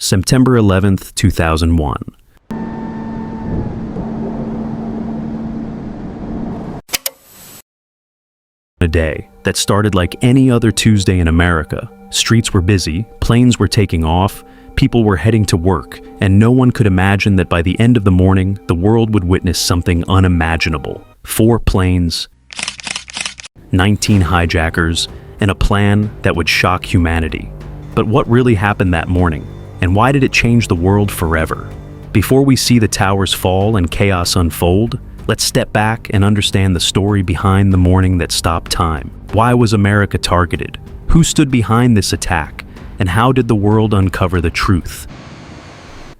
September 11th, 2001. A day that started like any other Tuesday in America. Streets were busy, planes were taking off, people were heading to work, and no one could imagine that by the end of the morning, the world would witness something unimaginable. 4 planes, 19 hijackers, and a plan that would shock humanity. But what really happened that morning? And why did it change the world forever? Before we see the towers fall and chaos unfold, let's step back and understand the story behind the morning that stopped time. Why was America targeted? Who stood behind this attack? And how did the world uncover the truth?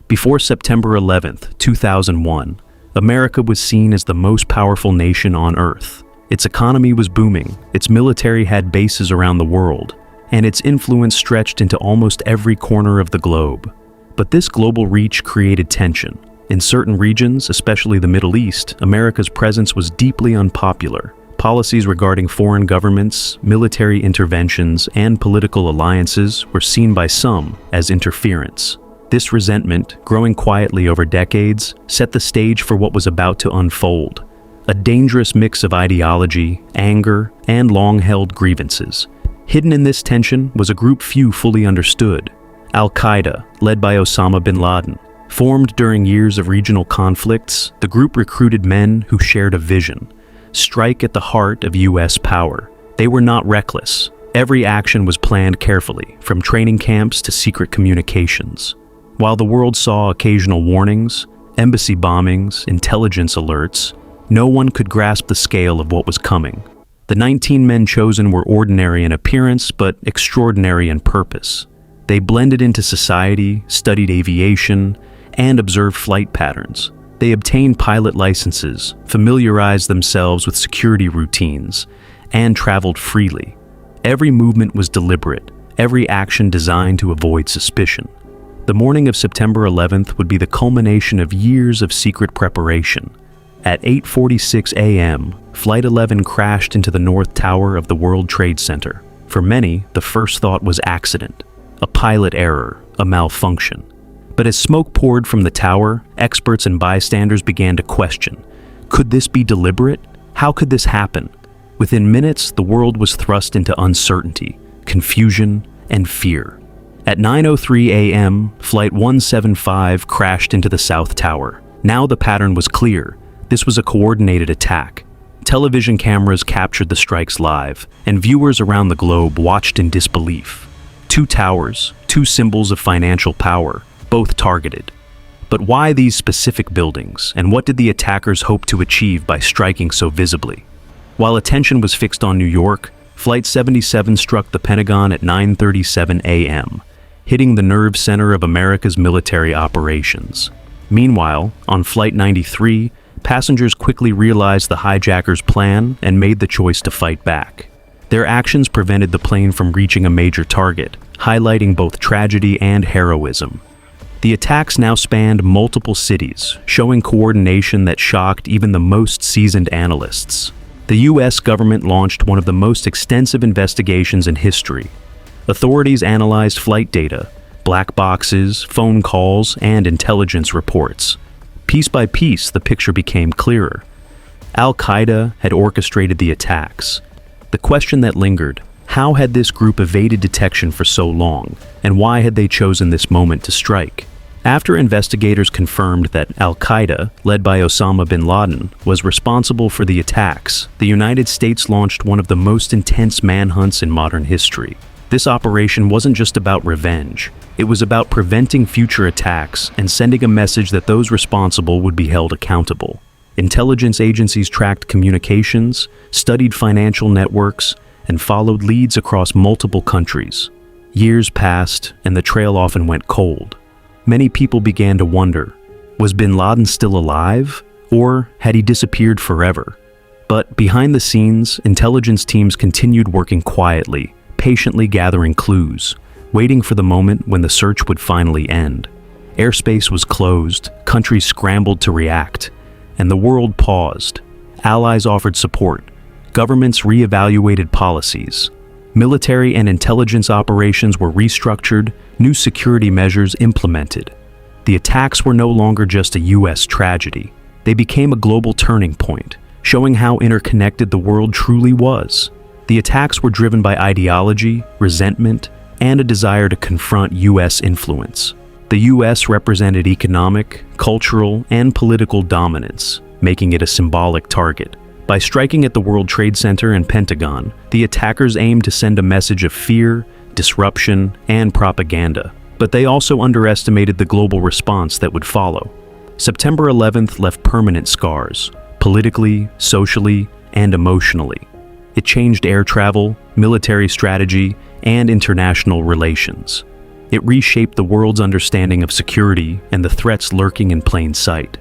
Before September 11th, 2001, America was seen as the most powerful nation on Earth. Its economy was booming, its military had bases around the world, and its influence stretched into almost every corner of the globe. But this global reach created tension. In certain regions, especially the Middle East, America's presence was deeply unpopular. Policies regarding foreign governments, military interventions, and political alliances were seen by some as interference. This resentment, growing quietly over decades, set the stage for what was about to unfold. A dangerous mix of ideology, anger, and long-held grievances. Hidden in this tension was a group few fully understood. Al-Qaeda, led by Osama bin Laden. Formed during years of regional conflicts, the group recruited men who shared a vision. Strike at the heart of U.S. power. They were not reckless. Every action was planned carefully, from training camps to secret communications. While the world saw occasional warnings, embassy bombings, intelligence alerts, no one could grasp the scale of what was coming. The 19 men chosen were ordinary in appearance, but extraordinary in purpose. They blended into society, studied aviation, and observed flight patterns. They obtained pilot licenses, familiarized themselves with security routines, and traveled freely. Every movement was deliberate, every action designed to avoid suspicion. The morning of September 11th would be the culmination of years of secret preparation. At 8:46 a.m., Flight 11 crashed into the North Tower of the World Trade Center. For many, the first thought was accident, a pilot error, a malfunction. But as smoke poured from the tower, experts and bystanders began to question. Could this be deliberate? How could this happen? Within minutes, the world was thrust into uncertainty, confusion, and fear. At 9:03 a.m., Flight 175 crashed into the South Tower. Now the pattern was clear. This was a coordinated attack. Television cameras captured the strikes live, and viewers around the globe watched in disbelief. 2 towers, 2 symbols of financial power, both targeted. But why these specific buildings, and what did the attackers hope to achieve by striking so visibly? While attention was fixed on New York, Flight 77 struck the Pentagon at 9:37 a.m., hitting the nerve center of America's military operations. Meanwhile, on Flight 93, passengers quickly realized the hijackers' plan and made the choice to fight back. Their actions prevented the plane from reaching a major target, highlighting both tragedy and heroism. The attacks now spanned multiple cities, showing coordination that shocked even the most seasoned analysts. The U.S. government launched one of the most extensive investigations in history. Authorities analyzed flight data, black boxes, phone calls, and intelligence reports. Piece by piece, the picture became clearer. Al-Qaeda had orchestrated the attacks. The question that lingered, how had this group evaded detection for so long, and why had they chosen this moment to strike? After investigators confirmed that Al-Qaeda, led by Osama bin Laden, was responsible for the attacks, the United States launched one of the most intense manhunts in modern history. This operation wasn't just about revenge. It was about preventing future attacks and sending a message that those responsible would be held accountable. Intelligence agencies tracked communications, studied financial networks, and followed leads across multiple countries. Years passed, and the trail often went cold. Many people began to wonder, was bin Laden still alive, or had he disappeared forever? But behind the scenes, intelligence teams continued working quietly, patiently gathering clues, waiting for the moment when the search would finally end. Airspace was closed, countries scrambled to react, and the world paused. Allies offered support, governments reevaluated policies. Military and intelligence operations were restructured, new security measures implemented. The attacks were no longer just a U.S. tragedy. They became a global turning point, showing how interconnected the world truly was. The attacks were driven by ideology, resentment, and a desire to confront U.S. influence. The U.S. represented economic, cultural, and political dominance, making it a symbolic target. By striking at the World Trade Center and Pentagon, the attackers aimed to send a message of fear, disruption, and propaganda. But they also underestimated the global response that would follow. September 11th left permanent scars, politically, socially, and emotionally. It changed air travel, military strategy, and international relations. It reshaped the world's understanding of security and the threats lurking in plain sight.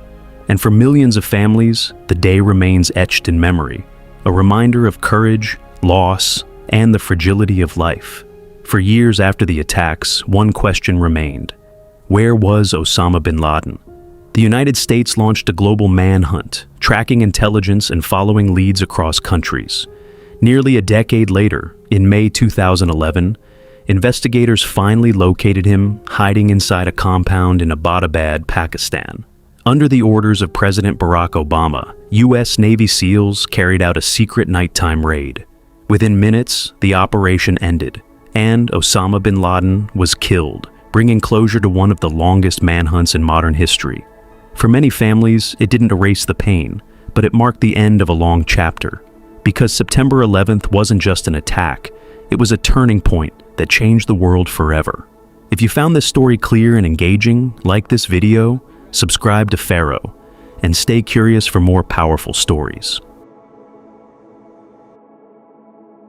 And for millions of families, the day remains etched in memory, a reminder of courage, loss, and the fragility of life. For years after the attacks, one question remained: where was Osama bin Laden? The United States launched a global manhunt, tracking intelligence and following leads across countries. Nearly a decade later, in May 2011, investigators finally located him hiding inside a compound in Abbottabad, Pakistan. Under the orders of President Barack Obama, U.S. Navy SEALs carried out a secret nighttime raid. Within minutes, the operation ended, and Osama bin Laden was killed, bringing closure to one of the longest manhunts in modern history. For many families, it didn't erase the pain, but it marked the end of a long chapter. Because September 11th wasn't just an attack, it was a turning point that changed the world forever. If you found this story clear and engaging, like this video, subscribe to Fero, and stay curious for more powerful stories.